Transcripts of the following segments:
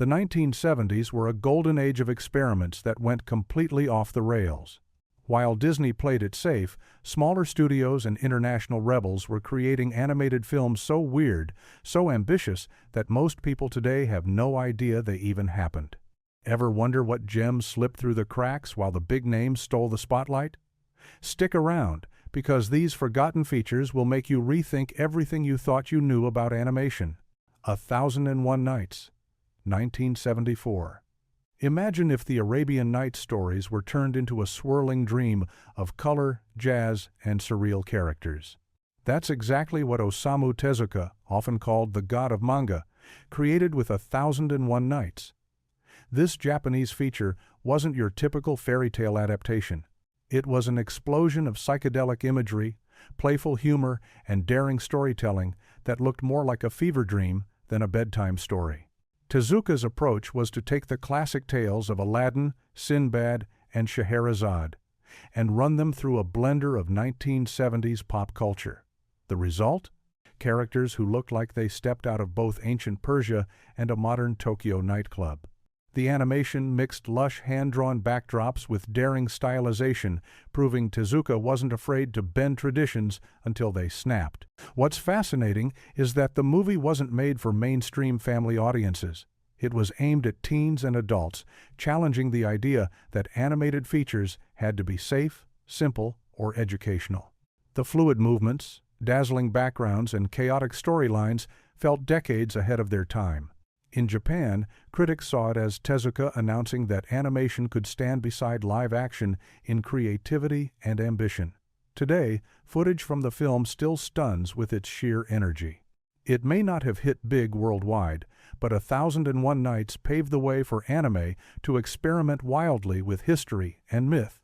The 1970s were a golden age of experiments that went completely off the rails. While Disney played it safe, smaller studios and international rebels were creating animated films so weird, so ambitious, that most people today have no idea they even happened. Ever wonder what gems slipped through the cracks while the big names stole the spotlight? Stick around, because these forgotten features will make you rethink everything you thought you knew about animation. 1001 Nights, 1974. Imagine if the Arabian Nights stories were turned into a swirling dream of color, jazz, and surreal characters. That's exactly what Osamu Tezuka, often called the god of manga, created with 1001 Nights. This Japanese feature wasn't your typical fairy tale adaptation. It was an explosion of psychedelic imagery, playful humor, and daring storytelling that looked more like a fever dream than a bedtime story. Tezuka's approach was to take the classic tales of Aladdin, Sinbad, and Scheherazade and run them through a blender of 1970s pop culture. The result? Characters who looked like they stepped out of both ancient Persia and a modern Tokyo nightclub. The animation mixed lush hand-drawn backdrops with daring stylization, proving Tezuka wasn't afraid to bend traditions until they snapped. What's fascinating is that the movie wasn't made for mainstream family audiences. It was aimed at teens and adults, challenging the idea that animated features had to be safe, simple, or educational. The fluid movements, dazzling backgrounds, and chaotic storylines felt decades ahead of their time. In Japan, critics saw it as Tezuka announcing that animation could stand beside live action in creativity and ambition. Today, footage from the film still stuns with its sheer energy. It may not have hit big worldwide, but 1001 Nights paved the way for anime to experiment wildly with history and myth.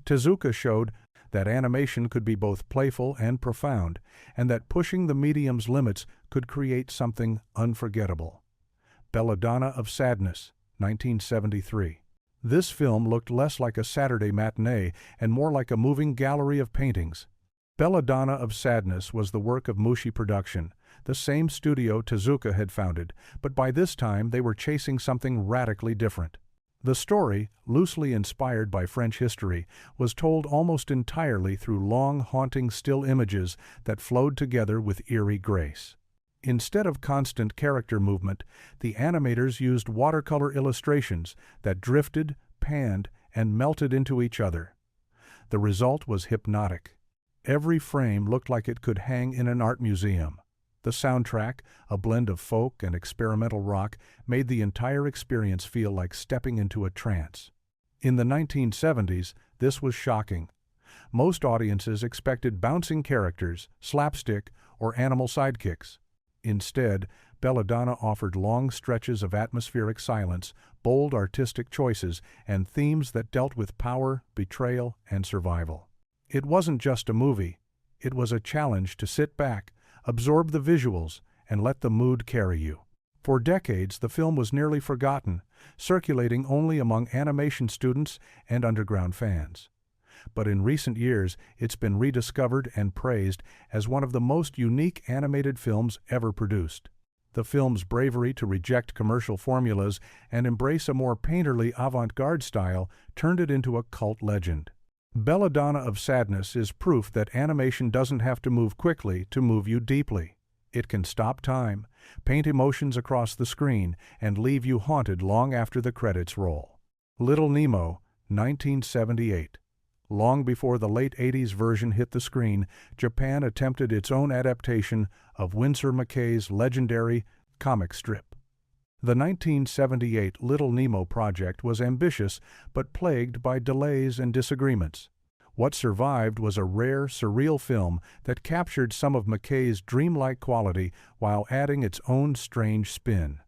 Tezuka showed that animation could be both playful and profound, and that pushing the medium's limits could create something unforgettable. Belladonna of Sadness, 1973. This film looked less like a Saturday matinee and more like a moving gallery of paintings. Belladonna of Sadness was the work of Mushi Production, the same studio Tezuka had founded, but by this time they were chasing something radically different. The story, loosely inspired by French history, was told almost entirely through long, haunting still images that flowed together with eerie grace. Instead of constant character movement, the animators used watercolor illustrations that drifted, panned, and melted into each other. The result was hypnotic. Every frame looked like it could hang in an art museum. The soundtrack, a blend of folk and experimental rock, made the entire experience feel like stepping into a trance. In the 1970s, this was shocking. Most audiences expected bouncing characters, slapstick, or animal sidekicks. Instead, Belladonna offered long stretches of atmospheric silence, bold artistic choices, and themes that dealt with power, betrayal, and survival. It wasn't just a movie. It was a challenge to sit back, absorb the visuals, and let the mood carry you. For decades, the film was nearly forgotten, circulating only among animation students and underground fans. But in recent years, it's been rediscovered and praised as one of the most unique animated films ever produced. The film's bravery to reject commercial formulas and embrace a more painterly avant-garde style turned it into a cult legend. Belladonna of Sadness is proof that animation doesn't have to move quickly to move you deeply. It can stop time, paint emotions across the screen, and leave you haunted long after the credits roll. Little Nemo, 1978. Long before the late 80s version hit the screen, Japan attempted its own adaptation of Winsor McCay's legendary comic strip. The 1978 Little Nemo project was ambitious but plagued by delays and disagreements. What survived was a rare, surreal film that captured some of McCay's dreamlike quality while adding its own strange spin.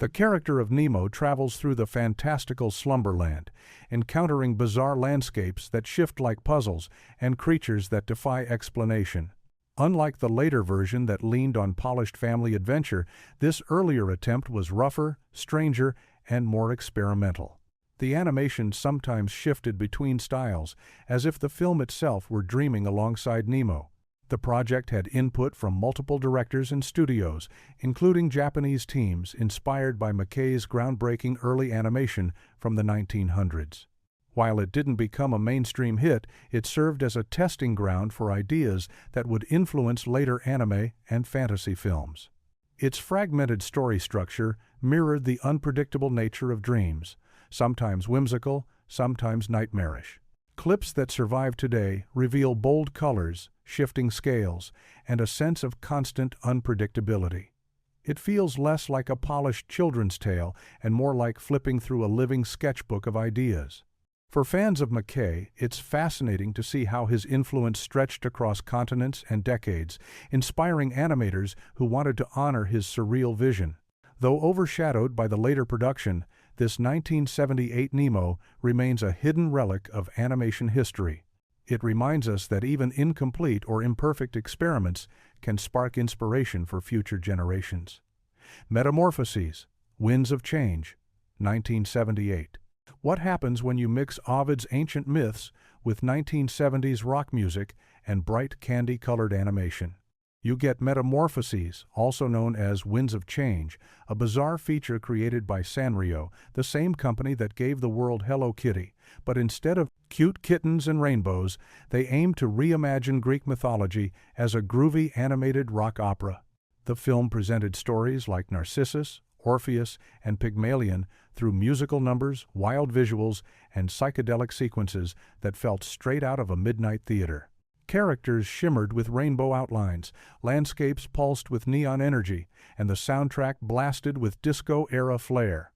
The character of Nemo travels through the fantastical slumberland, encountering bizarre landscapes that shift like puzzles and creatures that defy explanation. Unlike the later version that leaned on polished family adventure, this earlier attempt was rougher, stranger, and more experimental. The animation sometimes shifted between styles, as if the film itself were dreaming alongside Nemo. The project had input from multiple directors and studios, including Japanese teams inspired by McKay's groundbreaking early animation from the 1900s. While it didn't become a mainstream hit, it served as a testing ground for ideas that would influence later anime and fantasy films. Its fragmented story structure mirrored the unpredictable nature of dreams, sometimes whimsical, sometimes nightmarish. Clips that survive today reveal bold colors, shifting scales, and a sense of constant unpredictability. It feels less like a polished children's tale and more like flipping through a living sketchbook of ideas. For fans of McKay, it's fascinating to see how his influence stretched across continents and decades, inspiring animators who wanted to honor his surreal vision. Though overshadowed by the later production, this 1978 Nemo remains a hidden relic of animation history. It reminds us that even incomplete or imperfect experiments can spark inspiration for future generations. Metamorphoses, Winds of Change, 1978. What happens when you mix Ovid's ancient myths with 1970s rock music and bright candy-colored animation? You get Metamorphoses, also known as Winds of Change, a bizarre feature created by Sanrio, the same company that gave the world Hello Kitty, but instead of cute kittens and rainbows, they aimed to reimagine Greek mythology as a groovy animated rock opera. The film presented stories like Narcissus, Orpheus, and Pygmalion through musical numbers, wild visuals, and psychedelic sequences that felt straight out of a midnight theater. Characters shimmered with rainbow outlines, landscapes pulsed with neon energy, and the soundtrack blasted with disco-era flair.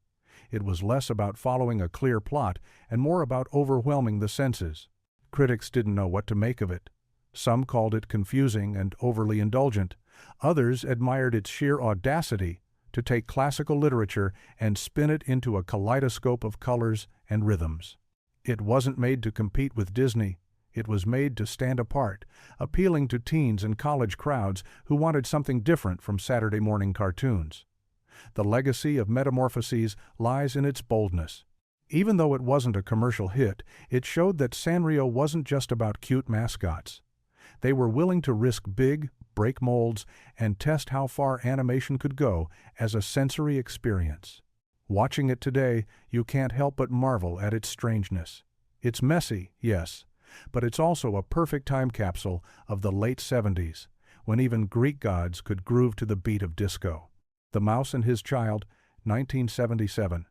It was less about following a clear plot and more about overwhelming the senses. Critics didn't know what to make of it. Some called it confusing and overly indulgent. Others admired its sheer audacity to take classical literature and spin it into a kaleidoscope of colors and rhythms. It wasn't made to compete with Disney. It was made to stand apart, appealing to teens and college crowds who wanted something different from Saturday morning cartoons. The legacy of Metamorphoses lies in its boldness. Even though it wasn't a commercial hit, it showed that Sanrio wasn't just about cute mascots. They were willing to risk big, break molds, and test how far animation could go as a sensory experience. Watching it today, you can't help but marvel at its strangeness. It's messy, yes, but it's also a perfect time capsule of the late 70s, when even Greek gods could groove to the beat of disco. The Mouse and His Child, 1977.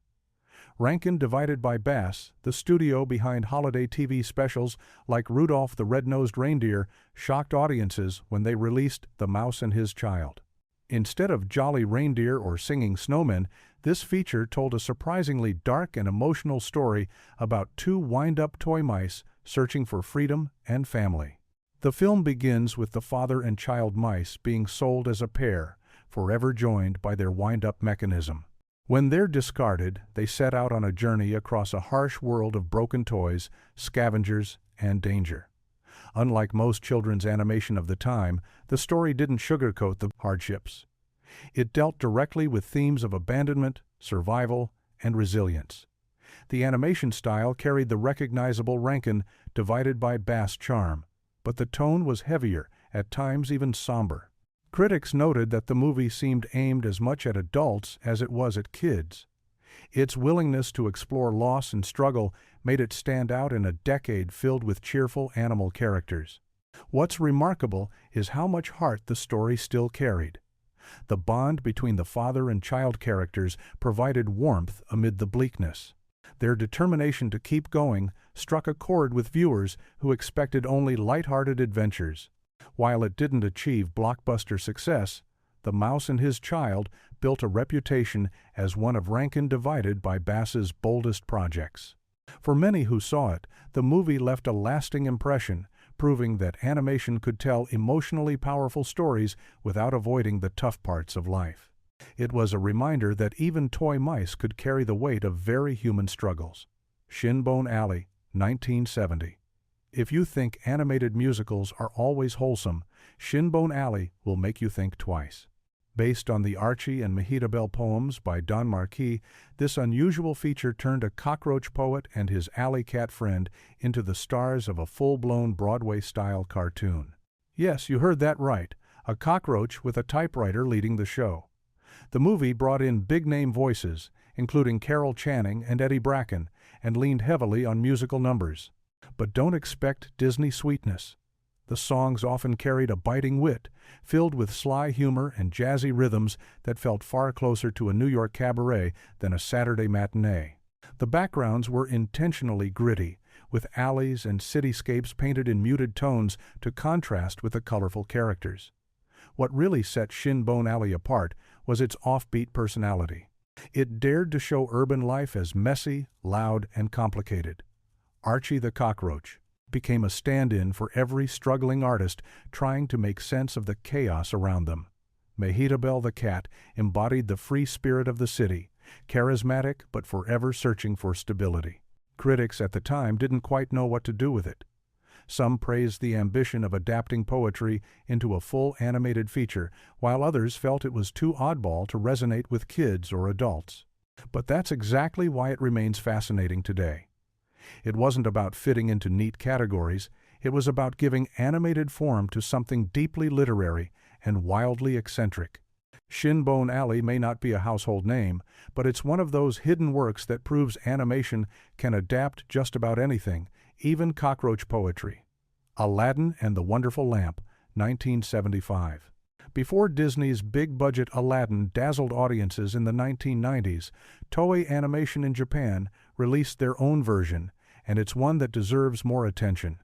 Rankin divided by Bass, the studio behind holiday TV specials like Rudolph the Red-Nosed Reindeer, shocked audiences when they released The Mouse and His Child. Instead of jolly reindeer or singing snowmen, this feature told a surprisingly dark and emotional story about two wind-up toy mice searching for freedom and family. The film begins with the father and child mice being sold as a pair, forever joined by their wind-up mechanism. When they're discarded, they set out on a journey across a harsh world of broken toys, scavengers, and danger. Unlike most children's animation of the time, the story didn't sugarcoat the hardships. It dealt directly with themes of abandonment, survival, and resilience. The animation style carried the recognizable Rankin divided by Bass charm, but the tone was heavier, at times even somber. Critics noted that the movie seemed aimed as much at adults as it was at kids. Its willingness to explore loss and struggle made it stand out in a decade filled with cheerful animal characters. What's remarkable is how much heart the story still carried. The bond between the father and child characters provided warmth amid the bleakness. Their determination to keep going struck a chord with viewers who expected only light-hearted adventures. While it didn't achieve blockbuster success, The Mouse and His Child built a reputation as one of Rankin divided by Bass's boldest projects. For many who saw it, the movie left a lasting impression, proving that animation could tell emotionally powerful stories without avoiding the tough parts of life. It was a reminder that even toy mice could carry the weight of very human struggles. Shinbone Alley, 1970. If you think animated musicals are always wholesome, Shinbone Alley will make you think twice. Based on the Archie and Mehitabel poems by Don Marquis, this unusual feature turned a cockroach poet and his alley cat friend into the stars of a full-blown Broadway-style cartoon. Yes, you heard that right. A cockroach with a typewriter leading the show. The movie brought in big-name voices, including Carol Channing and Eddie Bracken, and leaned heavily on musical numbers. But don't expect Disney sweetness. The songs often carried a biting wit, filled with sly humor and jazzy rhythms that felt far closer to a New York cabaret than a Saturday matinee. The backgrounds were intentionally gritty, with alleys and cityscapes painted in muted tones to contrast with the colorful characters. What really set Shinbone Alley apart was its offbeat personality. It dared to show urban life as messy, loud, and complicated. Archie the Cockroach became a stand-in for every struggling artist trying to make sense of the chaos around them. Mehitabel the Cat embodied the free spirit of the city, charismatic but forever searching for stability. Critics at the time didn't quite know what to do with it. Some praised the ambition of adapting poetry into a full animated feature, while others felt it was too oddball to resonate with kids or adults. But that's exactly why it remains fascinating today. It wasn't about fitting into neat categories, it was about giving animated form to something deeply literary and wildly eccentric. Shinbone Alley may not be a household name, but it's one of those hidden works that proves animation can adapt just about anything, even cockroach poetry. Aladdin and the Wonderful Lamp, 1975. Before Disney's big-budget Aladdin dazzled audiences in the 1990s, Toei Animation in Japan released their own version, and it's one that deserves more attention.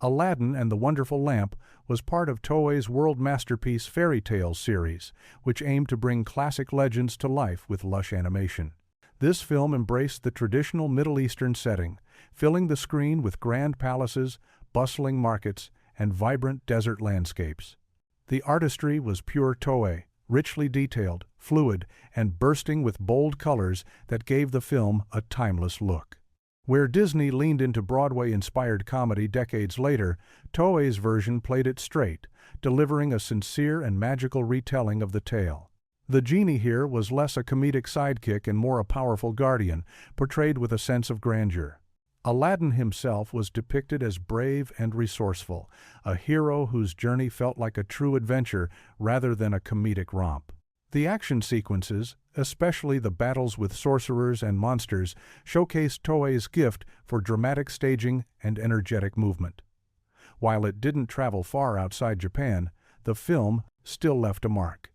Aladdin and the Wonderful Lamp was part of Toei's world masterpiece Fairy Tales series, which aimed to bring classic legends to life with lush animation. This film embraced the traditional Middle Eastern setting, filling the screen with grand palaces, bustling markets, and vibrant desert landscapes. The artistry was pure Toei, richly detailed, fluid, and bursting with bold colors that gave the film a timeless look. Where Disney leaned into Broadway-inspired comedy decades later, Toei's version played it straight, delivering a sincere and magical retelling of the tale. The genie here was less a comedic sidekick and more a powerful guardian, portrayed with a sense of grandeur. Aladdin himself was depicted as brave and resourceful, a hero whose journey felt like a true adventure rather than a comedic romp. The action sequences, especially the battles with sorcerers and monsters, showcased Toei's gift for dramatic staging and energetic movement. While it didn't travel far outside Japan, the film still left a mark.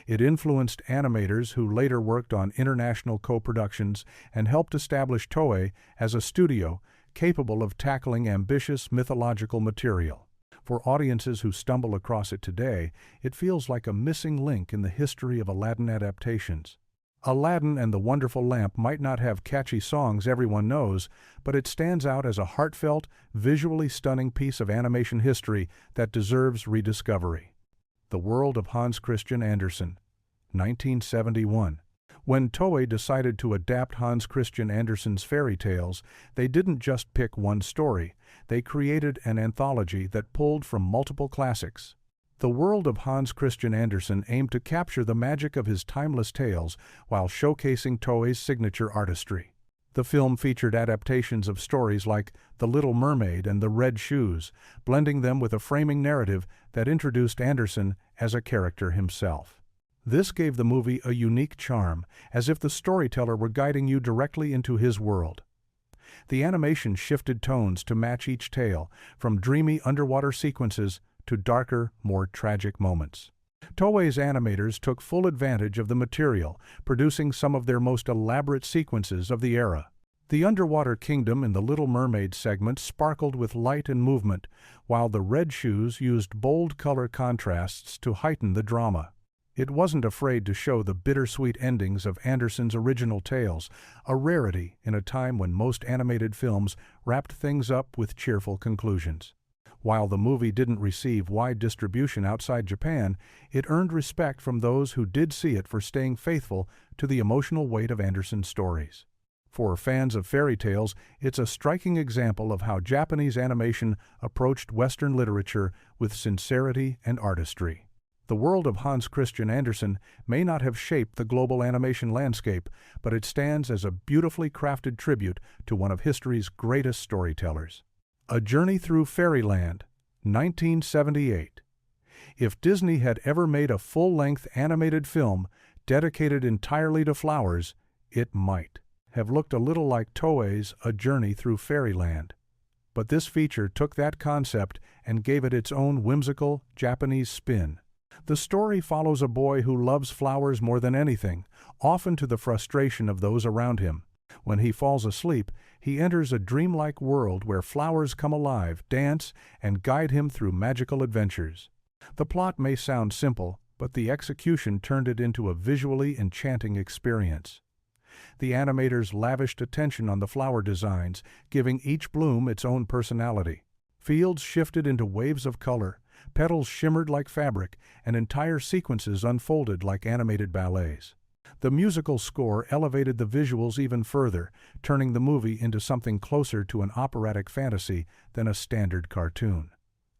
It influenced animators who later worked on international co-productions and helped establish Toei as a studio capable of tackling ambitious mythological material. For audiences who stumble across it today, it feels like a missing link in the history of Aladdin adaptations. Aladdin and the Wonderful Lamp might not have catchy songs everyone knows, but it stands out as a heartfelt, visually stunning piece of animation history that deserves rediscovery. The World of Hans Christian Andersen, 1971. When Toei decided to adapt Hans Christian Andersen's fairy tales, they didn't just pick one story. They created an anthology that pulled from multiple classics. The World of Hans Christian Andersen aimed to capture the magic of his timeless tales while showcasing Toei's signature artistry. The film featured adaptations of stories like The Little Mermaid and The Red Shoes, blending them with a framing narrative that introduced Andersen as a character himself. This gave the movie a unique charm, as if the storyteller were guiding you directly into his world. The animation shifted tones to match each tale, from dreamy underwater sequences to darker, more tragic moments. Toei's animators took full advantage of the material, producing some of their most elaborate sequences of the era. The underwater kingdom in the Little Mermaid segment sparkled with light and movement, while the Red Shoes used bold color contrasts to heighten the drama. It wasn't afraid to show the bittersweet endings of Andersen's original tales, a rarity in a time when most animated films wrapped things up with cheerful conclusions. While the movie didn't receive wide distribution outside Japan, it earned respect from those who did see it for staying faithful to the emotional weight of Andersen's stories. For fans of fairy tales, it's a striking example of how Japanese animation approached Western literature with sincerity and artistry. The World of Hans Christian Andersen may not have shaped the global animation landscape, but it stands as a beautifully crafted tribute to one of history's greatest storytellers. A Journey Through Fairyland, 1978. If Disney had ever made a full-length animated film dedicated entirely to flowers, it might have looked a little like Toei's A Journey Through Fairyland. But this feature took that concept and gave it its own whimsical, Japanese spin. The story follows a boy who loves flowers more than anything, often to the frustration of those around him. When he falls asleep, he enters a dreamlike world where flowers come alive, dance, and guide him through magical adventures. The plot may sound simple, but the execution turned it into a visually enchanting experience. The animators lavished attention on the flower designs, giving each bloom its own personality. Fields shifted into waves of color, petals shimmered like fabric, and entire sequences unfolded like animated ballets. The musical score elevated the visuals even further, turning the movie into something closer to an operatic fantasy than a standard cartoon.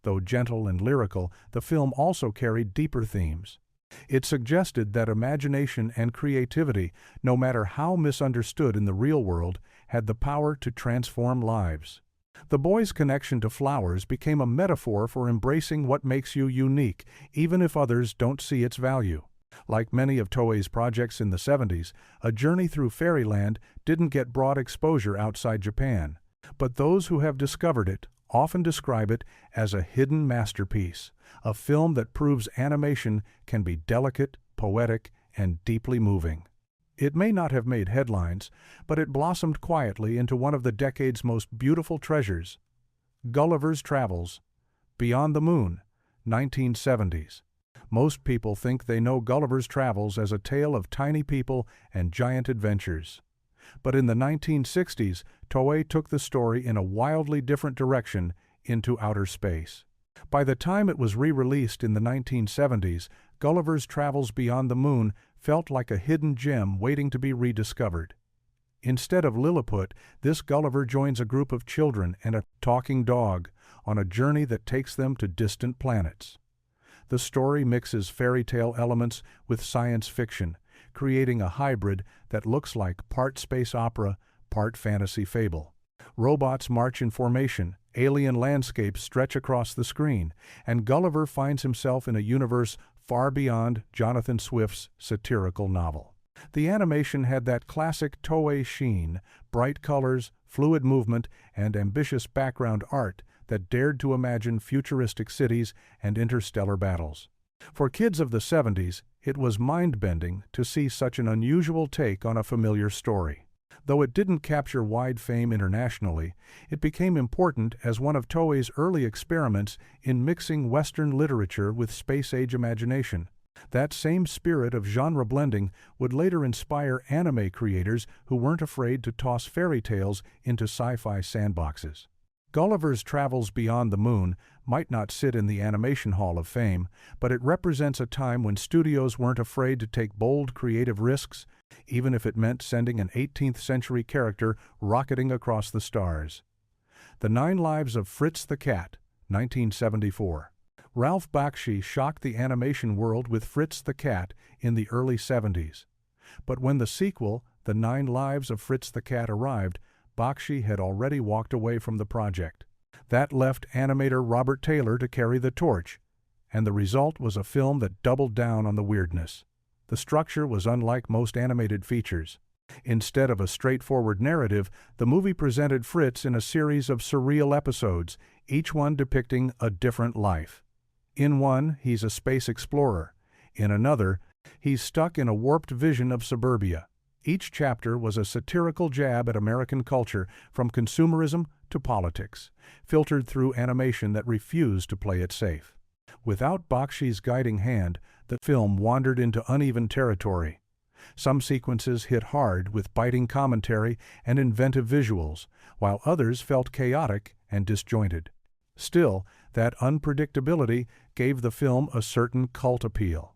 Though gentle and lyrical, the film also carried deeper themes. It suggested that imagination and creativity, no matter how misunderstood in the real world, had the power to transform lives. The boy's connection to flowers became a metaphor for embracing what makes you unique, even if others don't see its value. Like many of Toei's projects in the 70s, A Journey Through Fairyland didn't get broad exposure outside Japan, but those who have discovered it often describe it as a hidden masterpiece, a film that proves animation can be delicate, poetic, and deeply moving. It may not have made headlines, but it blossomed quietly into one of the decade's most beautiful treasures. Gulliver's Travels, Beyond the Moon, 1970s. Most people think they know Gulliver's Travels as a tale of tiny people and giant adventures. But in the 1960s, Toei took the story in a wildly different direction, into outer space. By the time it was re-released in the 1970s, Gulliver's Travels Beyond the Moon felt like a hidden gem waiting to be rediscovered. Instead of Lilliput, this Gulliver joins a group of children and a talking dog on a journey that takes them to distant planets. The story mixes fairy tale elements with science fiction, creating a hybrid that looks like part space opera, part fantasy fable. Robots march in formation, alien landscapes stretch across the screen, and Gulliver finds himself in a universe far beyond Jonathan Swift's satirical novel. The animation had that classic Toei sheen, bright colors, fluid movement, and ambitious background art that dared to imagine futuristic cities and interstellar battles. For kids of the 70s, it was mind-bending to see such an unusual take on a familiar story. Though it didn't capture wide fame internationally, it became important as one of Toei's early experiments in mixing Western literature with space-age imagination. That same spirit of genre blending would later inspire anime creators who weren't afraid to toss fairy tales into sci-fi sandboxes. Gulliver's Travels Beyond the Moon might not sit in the Animation Hall of Fame, but it represents a time when studios weren't afraid to take bold, creative risks, even if it meant sending an 18th-century character rocketing across the stars. The 9 Lives of Fritz the Cat, 1974. Ralph Bakshi shocked the animation world with Fritz the Cat in the early 70s. But when the sequel, The 9 Lives of Fritz the Cat, arrived, Bakshi had already walked away from the project. That left animator Robert Taylor to carry the torch, and the result was a film that doubled down on the weirdness. The structure was unlike most animated features. Instead of a straightforward narrative, the movie presented Fritz in a series of surreal episodes, each one depicting a different life. In one, he's a space explorer. In another, he's stuck in a warped vision of suburbia. Each chapter was a satirical jab at American culture, from consumerism to politics, filtered through animation that refused to play it safe. Without Bakshi's guiding hand, the film wandered into uneven territory. Some sequences hit hard with biting commentary and inventive visuals, while others felt chaotic and disjointed. Still, that unpredictability gave the film a certain cult appeal.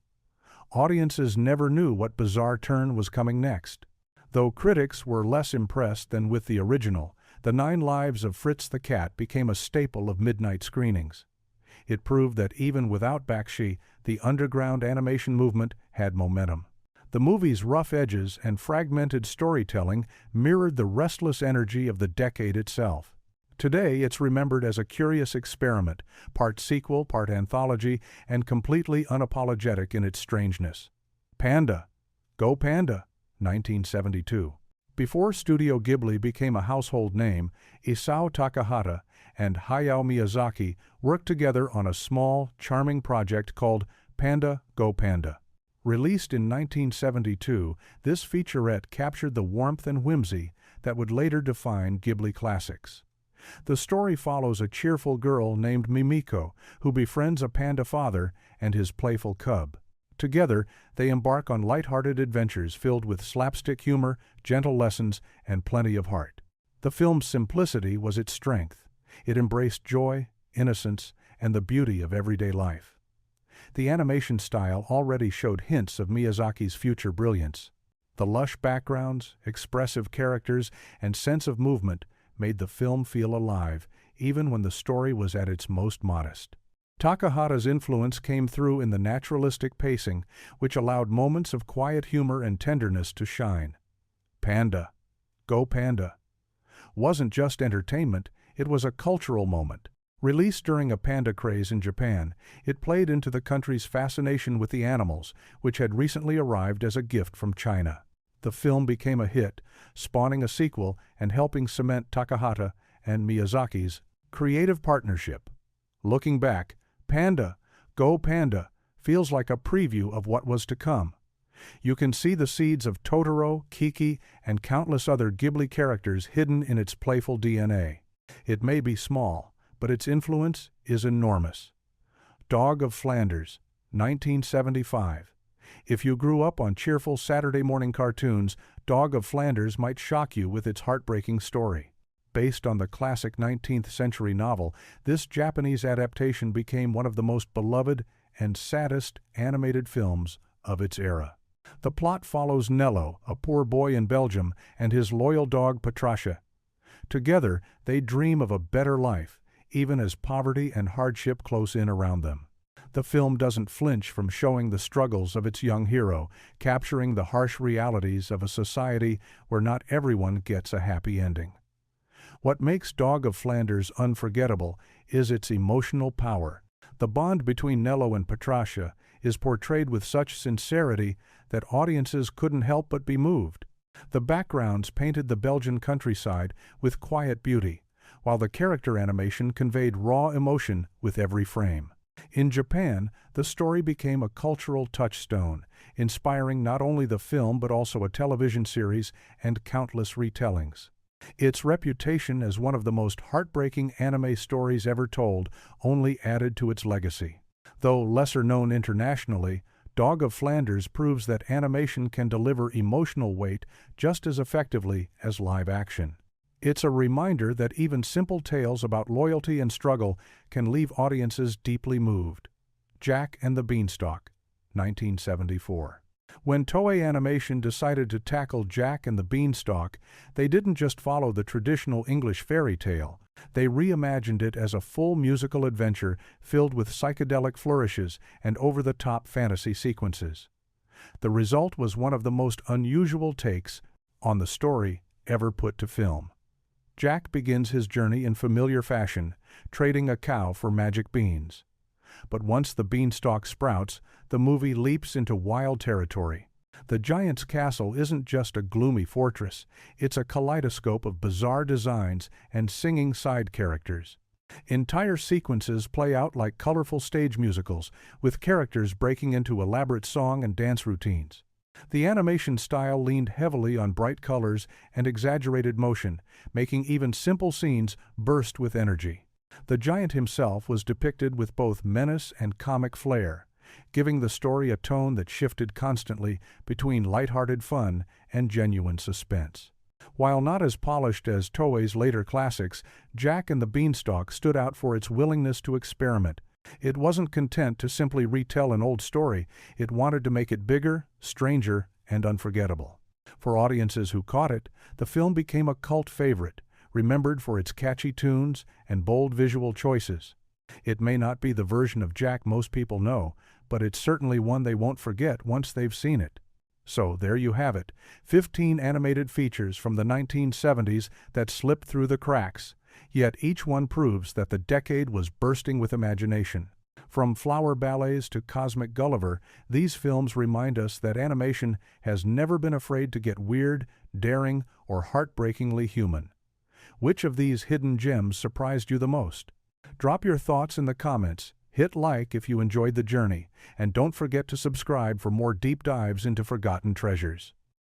Audiences never knew what bizarre turn was coming next. Though critics were less impressed than with the original, The 9 Lives of Fritz the Cat became a staple of midnight screenings. It proved that even without Bakshi, the underground animation movement had momentum. The movie's rough edges and fragmented storytelling mirrored the restless energy of the decade itself. Today, it's remembered as a curious experiment, part sequel, part anthology, and completely unapologetic in its strangeness. Panda. Go Panda, 1972. Before Studio Ghibli became a household name, Isao Takahata and Hayao Miyazaki worked together on a small, charming project called Panda, Go Panda. Released in 1972, this featurette captured the warmth and whimsy that would later define Ghibli classics. The story follows a cheerful girl named Mimiko who befriends a panda father and his playful cub. Together, they embark on light-hearted adventures filled with slapstick humor, gentle lessons, and plenty of heart. The film's simplicity was its strength. It embraced joy, innocence, and the beauty of everyday life. The animation style already showed hints of Miyazaki's future brilliance. The lush backgrounds, expressive characters, and sense of movement made the film feel alive, even when the story was at its most modest. Takahata's influence came through in the naturalistic pacing, which allowed moments of quiet humor and tenderness to shine. Panda, Go Panda wasn't just entertainment, it was a cultural moment. Released during a panda craze in Japan, it played into the country's fascination with the animals, which had recently arrived as a gift from China. The film became a hit, spawning a sequel and helping cement Takahata and Miyazaki's creative partnership. Looking back, Panda, Go Panda feels like a preview of what was to come. You can see the seeds of Totoro, Kiki, and countless other Ghibli characters hidden in its playful DNA. It may be small, but its influence is enormous. Dog of Flanders, 1975. If you grew up on cheerful Saturday morning cartoons, Dog of Flanders might shock you with its heartbreaking story. Based on the classic 19th century novel, this Japanese adaptation became one of the most beloved and saddest animated films of its era. The plot follows Nello, a poor boy in Belgium, and his loyal dog Patracia. Together, they dream of a better life, even as poverty and hardship close in around them. The film doesn't flinch from showing the struggles of its young hero, capturing the harsh realities of a society where not everyone gets a happy ending. What makes Dog of Flanders unforgettable is its emotional power. The bond between Nello and Patracia is portrayed with such sincerity that audiences couldn't help but be moved. The backgrounds painted the Belgian countryside with quiet beauty, while the character animation conveyed raw emotion with every frame. In Japan, the story became a cultural touchstone, inspiring not only the film but also a television series and countless retellings. Its reputation as one of the most heartbreaking anime stories ever told only added to its legacy. Though lesser known internationally, Dog of Flanders proves that animation can deliver emotional weight just as effectively as live action. It's a reminder that even simple tales about loyalty and struggle can leave audiences deeply moved. Jack and the Beanstalk, 1974. When Toei Animation decided to tackle Jack and the Beanstalk, they didn't just follow the traditional English fairy tale. They reimagined it as a full musical adventure filled with psychedelic flourishes and over-the-top fantasy sequences. The result was one of the most unusual takes on the story ever put to film. Jack begins his journey in familiar fashion, trading a cow for magic beans. But once the beanstalk sprouts, the movie leaps into wild territory. The giant's castle isn't just a gloomy fortress, it's a kaleidoscope of bizarre designs and singing side characters. Entire sequences play out like colorful stage musicals, with characters breaking into elaborate song and dance routines. The animation style leaned heavily on bright colors and exaggerated motion, making even simple scenes burst with energy. The giant himself was depicted with both menace and comic flair, giving the story a tone that shifted constantly between lighthearted fun and genuine suspense. While not as polished as Toei's later classics, Jack and the Beanstalk stood out for its willingness to experiment. It wasn't content to simply retell an old story, it wanted to make it bigger, stranger, and unforgettable. For audiences who caught it, the film became a cult favorite, remembered for its catchy tunes and bold visual choices. It may not be the version of Jack most people know, but it's certainly one they won't forget once they've seen it. So there you have it, 15 animated features from the 1970s that slipped through the cracks, Yet each one proves that the decade was bursting with imagination. From flower ballets to Cosmic Gulliver, these films remind us that animation has never been afraid to get weird, daring, or heartbreakingly human. Which of these hidden gems surprised you the most? Drop your thoughts in the comments, hit like if you enjoyed the journey, and don't forget to subscribe for more deep dives into forgotten treasures.